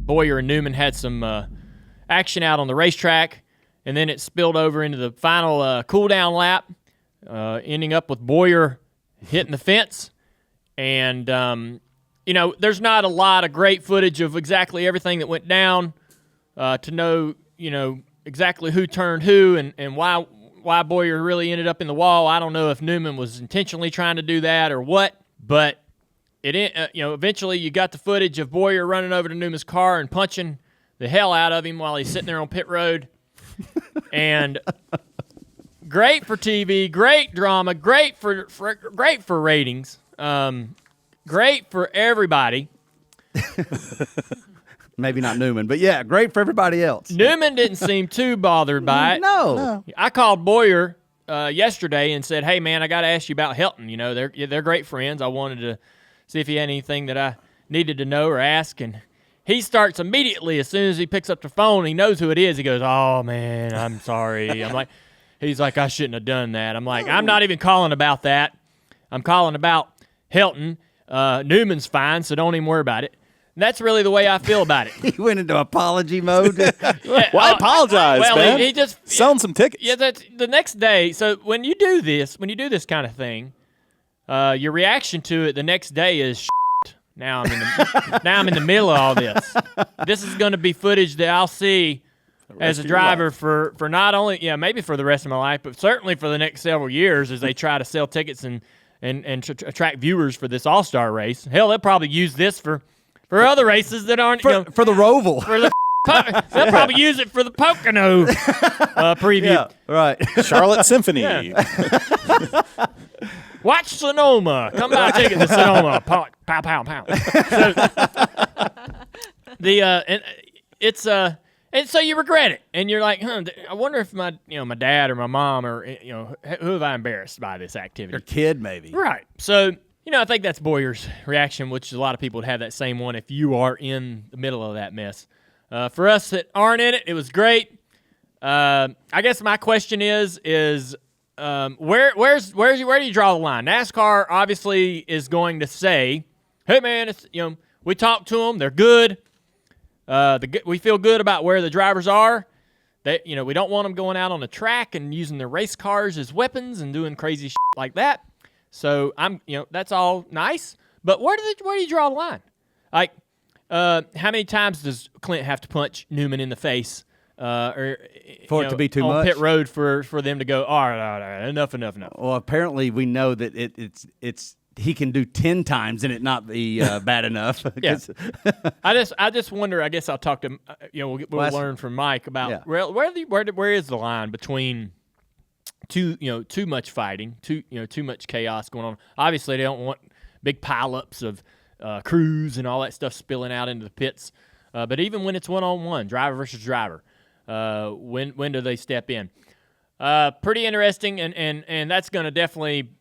Bowyer and Newman had some action out on the racetrack, and then it spilled over into the final cool-down lap, ending up with Bowyer hitting the fence. And, there's not a lot of great footage of exactly everything that went down to know, exactly who turned who and why Bowyer really ended up in the wall. I don't know if Newman was intentionally trying to do that or what, but eventually you got the footage of Bowyer running over to Newman's car and punching the hell out of him while he's sitting there on pit road. And great for TV, great drama, great for ratings, great for everybody. Maybe not Newman, but yeah, great for everybody else. Newman didn't seem too bothered by it. No. I called Bowyer yesterday and said, "Hey man, I got to ask you about Helton. They're great friends. I wanted to see if he had anything that I needed to know or ask." And he starts immediately as soon as he picks up the phone. He knows who it is. He goes, "Oh man, I'm sorry." He's like, "I shouldn't have done that." I'm like, "I'm not even calling about that. I'm calling about Helton. Newman's fine, so don't even worry about it." And that's really the way I feel about it. He went into apology mode. Why apologize, man? He just selling some tickets. Yeah, that's the next day. So when you do this kind of thing, your reaction to it the next day is shit. Now I'm in the middle of all this. This is going to be footage that I'll see as a driver for not only maybe for the rest of my life, but certainly for the next several years as they try to sell tickets and attract viewers for this All-Star race. Hell, they'll probably use this for other races that aren't for the Roval. They'll probably use it for the Pocono preview. Yeah, right. Charlotte Symphony. Watch Sonoma. Come buy a ticket to Sonoma. Pow, pow, pow. So, and so you regret it, and you're like, I wonder if my dad or my mom or who have I embarrassed by this activity? Your kid, maybe. Right. So, I think that's Bowyer's reaction, which a lot of people would have that same one if you are in the middle of that mess. For us that aren't in it, it was great. I guess my question is where do you draw the line? NASCAR obviously is going to say, "Hey man, we talked to them, they're good. We feel good about where the drivers are. We don't want them going out on the track and using their race cars as weapons and doing crazy shit like that. So that's all nice, but where do you draw the line? Like, how many times does Clint have to punch Newman in the face, or for it to be too on much pit road for them to go, all right, enough. Well, apparently we know that it's he can do 10 times and it not be bad enough. Yeah. I just wonder. I guess I'll talk to we'll learn from Mike about where is the line between too much fighting, too much chaos going on. Obviously, they don't want big pileups of crews and all that stuff spilling out into the pits. But even when it's one-on-one, driver versus driver, when do they step in? Pretty interesting, and that's going to definitely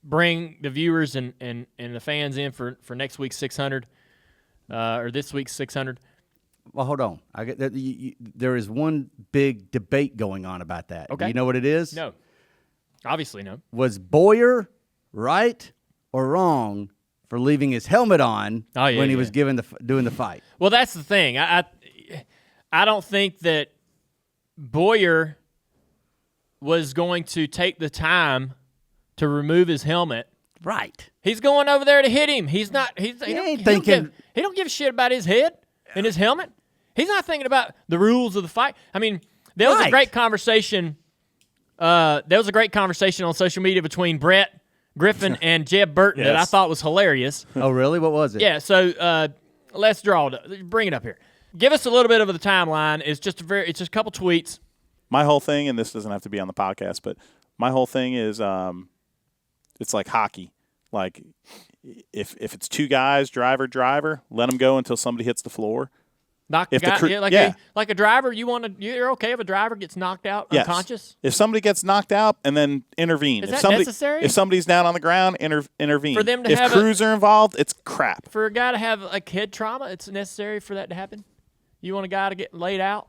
bring the viewers and the fans in for next week's 600 or this week's 600. Well, hold on. There is one big debate going on about that. Okay. Do you know what it is? No. Obviously, no. Was Bowyer right or wrong for leaving his helmet on when he was doing the fight? Well, that's the thing. I don't think that Bowyer was going to take the time to remove his helmet. Right. He's going over there to hit him. He's not. He don't give a shit about his head and his helmet. He's not thinking about the rules of the fight. I mean, there was a great conversation. There was a great conversation on social media between Brett Griffin and Jeb Burton that I thought was hilarious. Oh, really? What was it? Yeah. So let's bring it up here. Give us a little bit of the timeline. It's just a couple tweets. My whole thing, and this doesn't have to be on the podcast, but my whole thing is it's like hockey. Like if it's two guys, driver, let them go until somebody hits the floor. Like a driver, you're okay if a driver gets knocked out unconscious? If somebody gets knocked out, and then intervene. Is that necessary? If somebody's down on the ground, intervene. For them to if crews are involved, it's crap. For a guy to have like head trauma, it's necessary for that to happen? You want a guy to get laid out?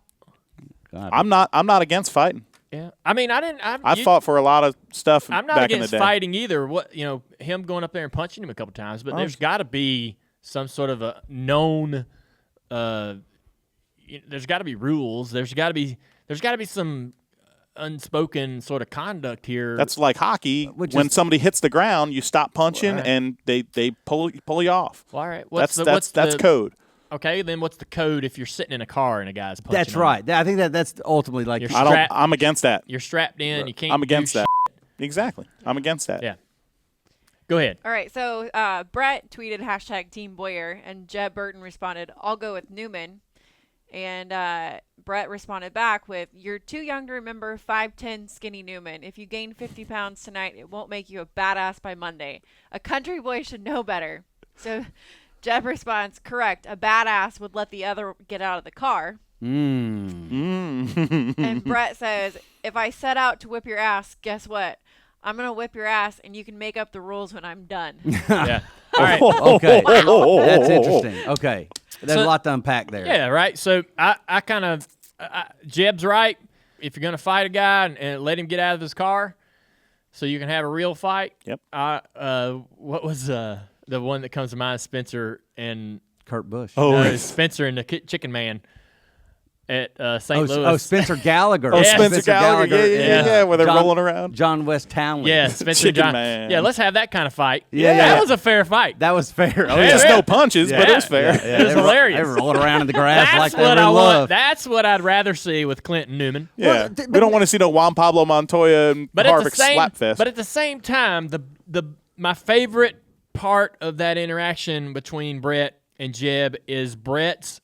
God. I'm not against fighting. Yeah, I mean, I fought for a lot of stuff. I'm not back in the against day. fighting either. Him going up there and punching him a couple times, but there's got to be some sort of a known. There's got to be rules. There's got to be some unspoken sort of conduct here. That's like hockey. When somebody hits the ground, you stop punching and they pull you off. Well, all right. That's code. Okay, then what's the code if you're sitting in a car and a guy's punching? That's right. I think that's ultimately like I'm against that. You're strapped in. You can't. I'm against that. Exactly. I'm against that. Yeah. Go ahead. All right. So Brett tweeted #Team Bowyer, and Jeb Burton responded, "I'll go with Newman." And Brett responded back with, "You're too young to remember 5'10" skinny Newman. If you gain 50 pounds tonight, it won't make you a badass by Monday. A country boy should know better." So Jeb responds, "Correct. A badass would let the other get out of the car." And Brett says, "If I set out to whip your ass, guess what? I'm going to whip your ass, and you can make up the rules when I'm done." Yeah. All right. Okay. That's interesting. Okay. There's a lot to unpack there. Yeah, right. So I kind of Jeb's right. If you're going to fight a guy and let him get out of his car so you can have a real fight. Yep. What was the one that comes to mind? Spencer and Kurt Busch. Spencer and the Chicken Man at St. Louis. Oh, Spencer Gallagher. Yeah. Spencer Gallagher. Yeah. Where they're rolling around. John West Townley. Yeah, Spencer Chicken John. Man. Yeah, let's have that kind of fight. Yeah. That was a fair fight. That was fair. Oh, Just no punches, but it was fair. It was hilarious. They were rolling around in the grass That's like they what were I in want. love. That's what I'd rather see with Clint and Newman. Yeah. We don't want to see no Juan Pablo Montoya and Harvick slapfest. But at the same time, my favorite part of that interaction between Brett and Jeb is Brett's,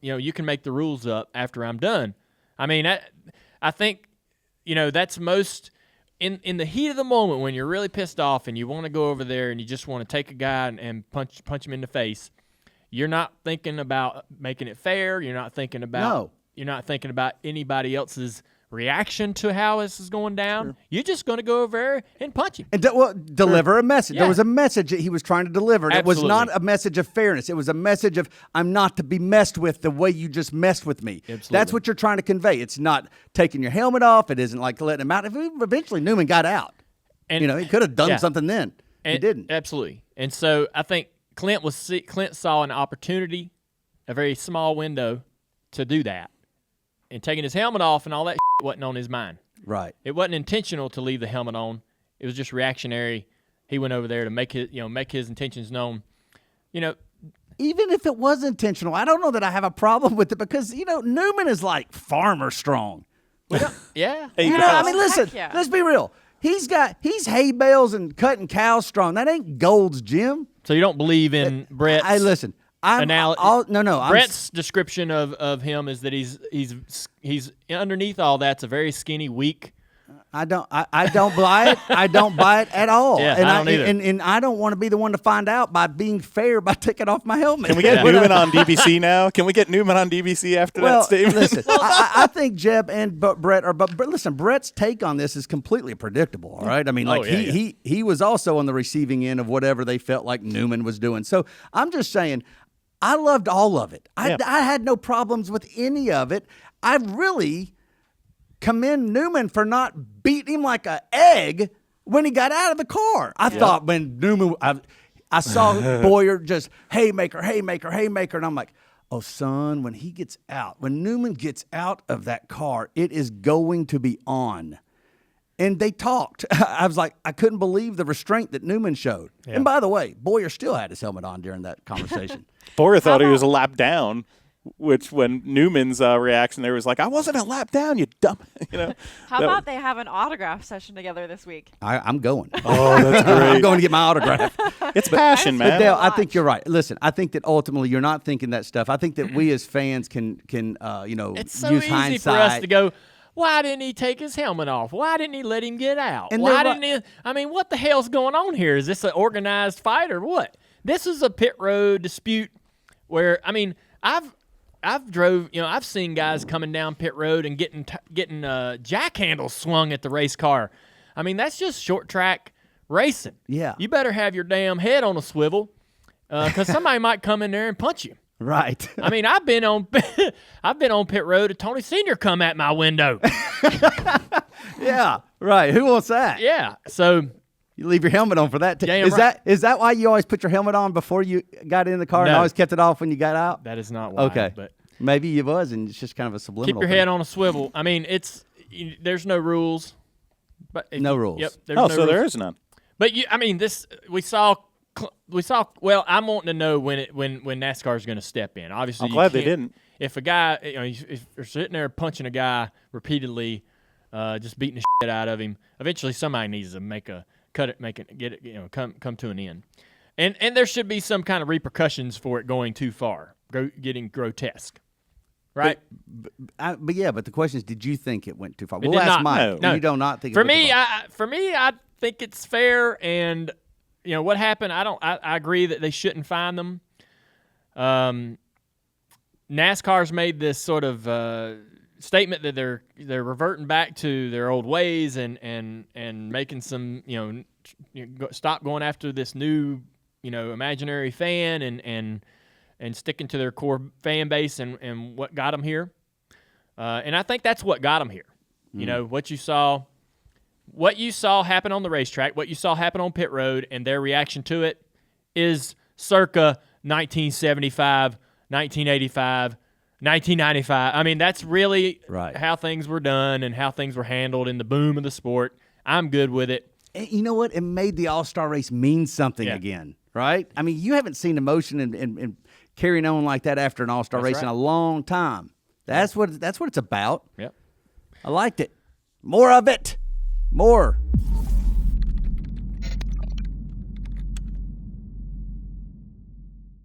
you can make the rules up after I'm done. I mean, I think, that's most in the heat of the moment when you're really pissed off and you want to go over there and you just want to take a guy and punch him in the face. You're not thinking about making it fair. You're not thinking about anybody else's reaction to how this is going down. Sure. You're just going to go over there and punch him. And deliver a message. Yeah. There was a message that he was trying to deliver. And it was not a message of fairness. It was a message of, I'm not to be messed with the way you just messed with me. Absolutely. That's what you're trying to convey. It's not taking your helmet off. It isn't like letting him out. Eventually, Newman got out. And he could have done something then. He didn't. Absolutely. And so I think Clint saw an opportunity, a very small window, to do that. And taking his helmet off and all that wasn't on his mind. Right. It wasn't intentional to leave the helmet on. It was just reactionary. He went over there to make his intentions known. Even if it was intentional, I don't know that I have a problem with it because Newman is like farmer strong. Yeah. Listen. Let's be real. He's hay bales and cutting cows strong. That ain't Gold's Gym. So you don't believe in Brett's? Listen. Brett's description of him is that he's underneath all that's a very skinny, weak. I don't buy it. I don't buy it at all. Yeah, and I don't either. And I don't want to be the one to find out by being fair by taking off my helmet. Can we get Newman on DBC now? Can we get Newman on DBC after that statement? Listen, I think Jeb and Brett are. But listen, Brett's take on this is completely predictable. All right, I mean, he was also on the receiving end of whatever they felt like Newman was doing. So I'm just saying, I loved all of it. I had no problems with any of it. I really commend Newman for not beating him like an egg when he got out of the car. I thought when Newman, I saw Bowyer just haymaker, and I'm like, oh, son, when Newman gets out of that car, it is going to be on. And they talked. I was like, I couldn't believe the restraint that Newman showed. Yeah. And by the way, Bowyer still had his helmet on during that conversation. Bowyer thought he was a lap down, which when Newman's reaction there was like, I wasn't a lap down, you dumb. How about they have an autograph session together this week? I'm going. Oh, that's great. I'm going to get my autograph. It's passion, man. But Dale, I think you're right. Listen, I think that ultimately you're not thinking that stuff. I think that we as fans can it's so use easy hindsight. for us to go, why didn't he take his helmet off? Why didn't he let him get out? And why didn't he? I mean, what the hell's going on here? Is this an organized fight or what? This is a pit road dispute where, I mean, I've seen guys coming down pit road and getting jack handles swung at the race car. I mean, that's just short track racing. Yeah. You better have your damn head on a swivel because somebody might come in there and punch you. Right. I mean, I've been on pit road and Tony Sr. come at my window. Yeah, right. Who wants that? Yeah. So you leave your helmet on for that. Damn right. Is that why you always put your helmet on before you got in the car and No. always kept it off when you got out? that is not why. Okay. But Maybe it was, and it's just kind of a subliminal. keep your head on a swivel. I mean, there's no rules. But No rules. Yep. There's Oh, no so rules. there is none. But we saw. Well, I'm wanting to know when NASCAR is going to step in. Obviously, I'm glad they didn't. If a guy, if you're sitting there punching a guy repeatedly, just beating the shit out of him, eventually somebody needs to make it, get it, come to an end. And there should be some kind of repercussions for it going too far, getting grotesque, right? But the question is, did you think it went too far? It We'll did ask not. Mike. No. You do not think it For went me, too far. I think it's fair, and what happened. I agree that they shouldn't fine them. NASCAR's made this sort of statement that they're reverting back to their old ways and making some stop going after this new imaginary fan and sticking to their core fan base and what got them here. And I think that's what got them here. What you saw happen on the racetrack, what you saw happen on pit road, and their reaction to it is circa 1975, 1985, 1995. I mean, that's really how things were done and how things were handled in the boom of the sport. I'm good with it. And you know what? It made the All-Star race mean something again, right? I mean, you haven't seen emotion and carrying on like that after an All-Star race in a long time. That's what it's about. Yep. I liked it. More of it. More.